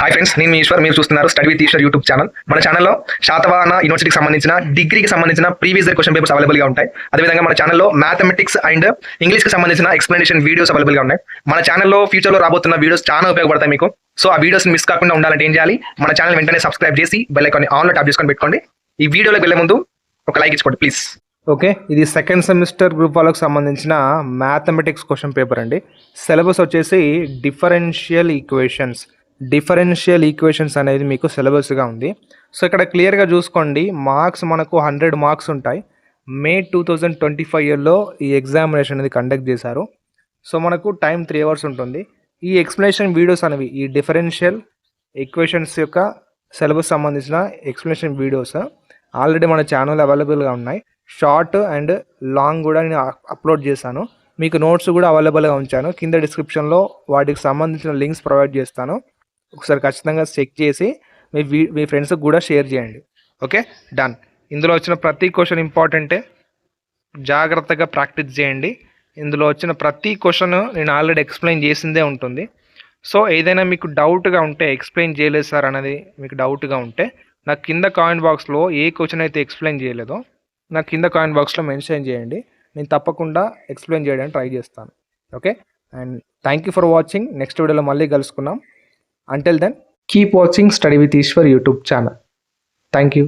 Hi friends, నేను మీ ఈశ్వర్. మీరు చూస్తున్నారు study with Eshwar YouTube channel. మన ఛానల్లో శాతవాహన యూనివర్సిటీకి సంబంధించిన డిగ్రీకి సంబంధించిన ప్రీవియస్ ఇయర్ క్వశ్చన్ పేపర్స్ అవైలబుల్గా ఉంటాయి. అదేవిధంగా మన ఛానల్లో మ్యాథమెటిక్స్ అండ్ ఇంగ్లీష్కి సంబంధించిన ఎక్స్ప్లెనేషన్ వీడియోస్ అవైలబుల్గా ఉన్నాయి. మన ఛానల్లో ఫ్యూచర్లో రాబోతున్న వీడియోస్ చాలా ఉపయోగపడతాయి మీకు. సో ఆ వీడియోస్ మిస్ కాకుండా ఉండాలంటే ఏం చేయాలి? మన ఛానల్ వెంటనే సబ్స్క్రైబ్ చేసి బెల్ ఐకాన్ ఆన్లో ట్యాప్ చేసుకొని పెట్టుకోండి. ఈ వీడియోలోకి వెళ్ళే ముందు ఒక లైక్ ఇచ్చుకోండి ప్లీజ్. ఓకే, ఇది సెకండ్ సెమిస్టర్ గ్రూప్ వాళ్ళకి సంబంధించిన మ్యాథమెటిక్స్ క్వశ్చన్ పేపర్ అండి. సిలబస్ వచ్చేసి డిఫరెన్షియల్ ఈక్వేషన్స్ అనేది మీకు సిలబస్గా ఉంది. సో ఇక్కడ క్లియర్గా చూసుకోండి, మార్క్స్ మనకు 100 మార్క్స్ ఉంటాయి. మే 2025 ఇయర్లో ఈ ఎగ్జామినేషన్ అనేది కండక్ట్ చేశారు. సో మనకు టైం 3 hours ఉంటుంది. ఈ ఎక్స్ప్లెనేషన్ వీడియోస్ అనేవి ఈ డిఫరెన్షియల్ ఈక్వేషన్స్ యొక్క సిలబస్ సంబంధించిన ఎక్స్ప్లెనేషన్ వీడియోస్ ఆల్రెడీ మన ఛానల్ అవైలబుల్గా ఉన్నాయి. షార్ట్ అండ్ లాంగ్ కూడా నేను అప్లోడ్ చేశాను. మీకు నోట్స్ కూడా అవైలబుల్గా ఉంచాను. కింద డిస్క్రిప్షన్లో వాటికి సంబంధించిన లింక్స్ ప్రొవైడ్ చేస్తాను. ఒకసారి ఖచ్చితంగా చెక్ చేసి మీ ఫ్రెండ్స్కి కూడా షేర్ చేయండి. Okay, done. ఇందులో వచ్చిన ప్రతి క్వశ్చన్ ఇంపార్టెంటే, జాగ్రత్తగా ప్రాక్టీస్ చేయండి. ఇందులో వచ్చిన ప్రతి క్వశ్చన్ నేను ఆల్రెడీ ఎక్స్ప్లెయిన్ చేసిందే ఉంటుంది. సో ఏదైనా మీకు డౌట్గా ఉంటే, ఎక్స్ప్లెయిన్ చేయలేదు సార్ అనేది మీకు డౌట్గా ఉంటే, నాకు కింద కామెంట్ బాక్స్లో ఏ క్వశ్చన్ అయితే ఎక్స్ప్లెయిన్ చేయలేదో నాకు కింద కామెంట్ బాక్స్లో మెన్షన్ చేయండి. నేను తప్పకుండా ఎక్స్ప్లెయిన్ చేయడానికి ట్రై చేస్తాను. Okay, and thank you for watching. Next వీడియోలో మళ్ళీ కలుసుకుందాం. Until then, keep watching Study with Ishwar YouTube channel. Thank you.